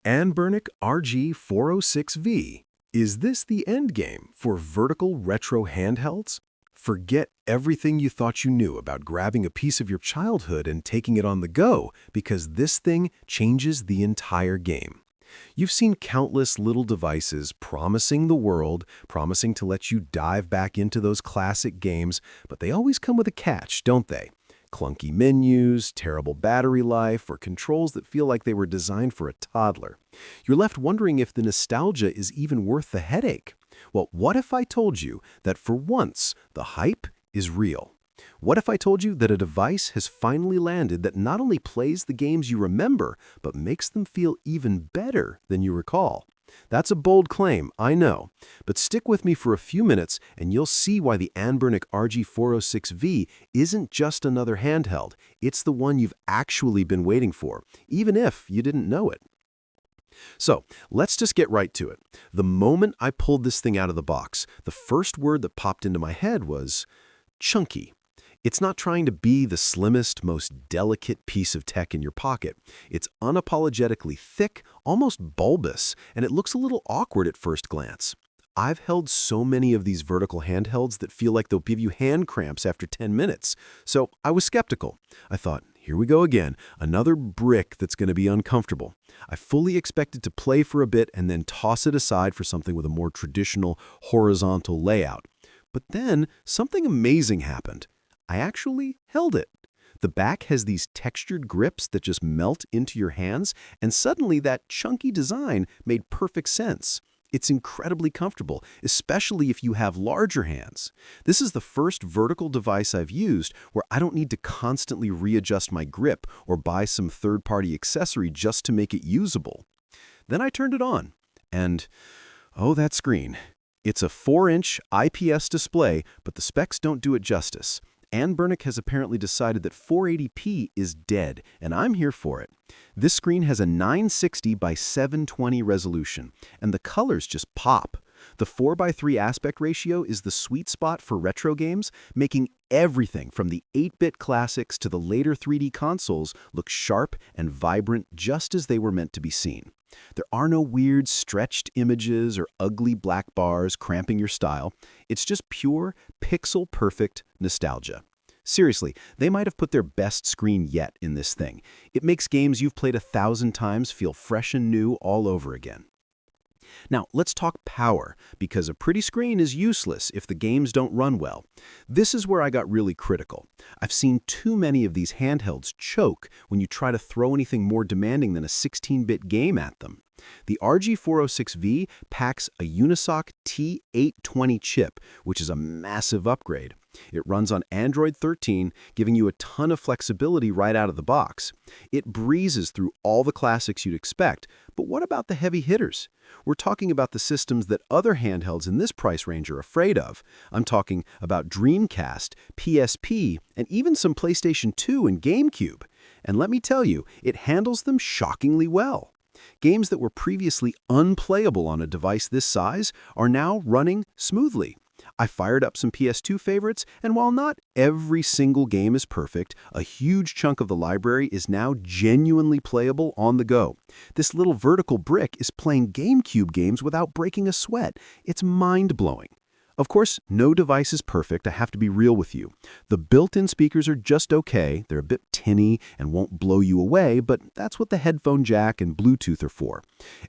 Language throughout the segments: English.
Anbernic RG406V. Is this the endgame for vertical retro handhelds? Forget everything you thought you knew about grabbing a piece of your childhood and taking it on the go, because this thing changes the entire game. You've seen countless little devices promising the world, promising to let you dive back into those classic games, but they always come with a catch, don't they? Clunky menus, terrible battery life, or controls that feel like they were designed for a toddler. You're left wondering if the nostalgia is even worth the headache. Well, what if I told you that for once, the hype is real? What if I told you that a device has finally landed that not only plays the games you remember, but makes them feel even better than you recall? That's a bold claim, I know, but stick with me for a few minutes and you'll see why the Anbernic RG406V isn't just another handheld. It's the one you've actually been waiting for, even if you didn't know it. So, let's just get right to it. The moment I pulled this thing out of the box, the first word that popped into my head was chunky. It's not trying to be the slimmest, most delicate piece of tech in your pocket. It's unapologetically thick, almost bulbous, and it looks a little awkward at first glance. I've held so many of these vertical handhelds that feel like they'll give you hand cramps after 10 minutes. So I was skeptical. I thought, here we go again, another brick that's going to be uncomfortable. I fully expected to play for a bit and then toss it aside for something with a more traditional horizontal layout. But then something amazing happened. I actually held it. The back has these textured grips that just melt into your hands, and suddenly that chunky design made perfect sense. It's incredibly comfortable, especially if you have larger hands. This is the first vertical device I've used where I don't need to constantly readjust my grip or buy some third-party accessory just to make it usable. Then I turned it on, and oh, that screen. It's a 4-inch IPS display, but the specs don't do it justice. Anbernic has apparently decided that 480p is dead, and I'm here for it. This screen has a 960 by 720 resolution, and the colors just pop. The 4:3 aspect ratio is the sweet spot for retro games, making everything from the 8-bit classics to the later 3D consoles look sharp and vibrant just as they were meant to be seen. There are no weird stretched images or ugly black bars cramping your style. It's just pure, pixel-perfect nostalgia. Seriously, they might have put their best screen yet in this thing. It makes games you've played 1,000 times feel fresh and new all over again. Now, let's talk power, because a pretty screen is useless if the games don't run well. This is where I got really critical. I've seen too many of these handhelds choke when you try to throw anything more demanding than a 16-bit game at them. The RG406V packs a Unisoc T820 chip, which is a massive upgrade. It runs on Android 13, giving you a ton of flexibility right out of the box. It breezes through all the classics you'd expect, but what about the heavy hitters? We're talking about the systems that other handhelds in this price range are afraid of. I'm talking about Dreamcast, PSP, and even some PlayStation 2 and GameCube. And let me tell you, it handles them shockingly well. Games that were previously unplayable on a device this size are now running smoothly. I fired up some PS2 favorites, and while not every single game is perfect, a huge chunk of the library is now genuinely playable on the go. This little vertical brick is playing GameCube games without breaking a sweat. It's mind-blowing. Of course, no device is perfect, I have to be real with you. The built-in speakers are just okay, they're a bit tinny and won't blow you away, but that's what the headphone jack and Bluetooth are for.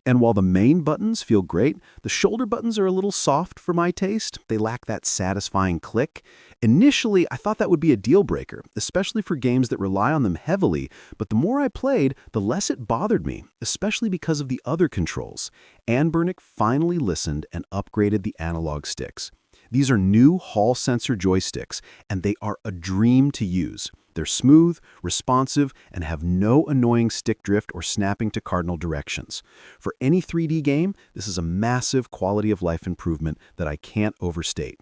And while the main buttons feel great, the shoulder buttons are a little soft for my taste. They lack that satisfying click. Initially, I thought that would be a deal breaker, especially for games that rely on them heavily, but the more I played, the less it bothered me, especially because of the other controls. Anbernic finally listened and upgraded the analog sticks. These are new Hall sensor joysticks, and they are a dream to use. They're smooth, responsive, and have no annoying stick drift or snapping to cardinal directions. For any 3D game, this is a massive quality of life improvement that I can't overstate.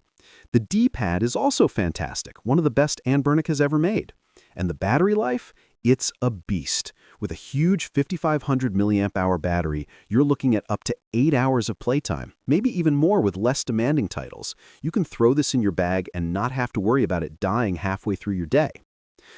The D-pad is also fantastic, one of the best Anbernic has ever made. And the battery life? It's a beast. With a huge 5,500 milliamp hour battery, you're looking at up to 8 hours of playtime, maybe even more with less demanding titles. You can throw this in your bag and not have to worry about it dying halfway through your day.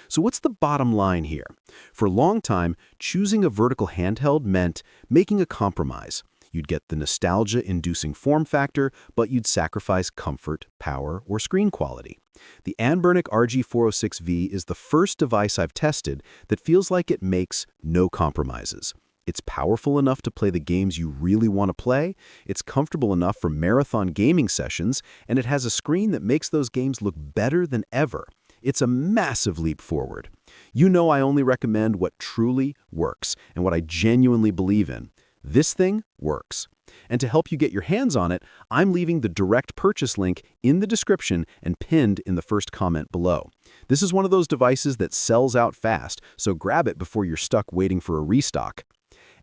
So what's the bottom line here? For a long time, choosing a vertical handheld meant making a compromise. You'd get the nostalgia-inducing form factor, but you'd sacrifice comfort, power, or screen quality. The Anbernic RG406V is the first device I've tested that feels like it makes no compromises. It's powerful enough to play the games you really want to play, it's comfortable enough for marathon gaming sessions, and it has a screen that makes those games look better than ever. It's a massive leap forward. You know I only recommend what truly works and what I genuinely believe in. This thing works. And to help you get your hands on it, I'm leaving the direct purchase link in the description and pinned in the first comment below. This is one of those devices that sells out fast, so grab it before you're stuck waiting for a restock.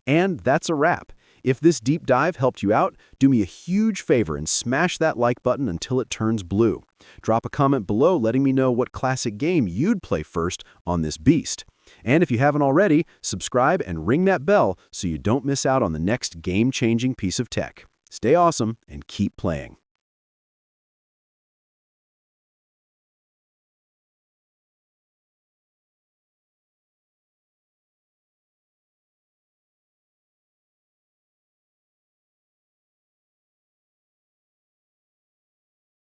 And that's a wrap. If this deep dive helped you out, do me a huge favor and smash that like button until it turns blue. Drop a comment below letting me know what classic game you'd play first on this beast. And if you haven't already, subscribe and ring that bell so you don't miss out on the next game-changing piece of tech. Stay awesome and keep playing.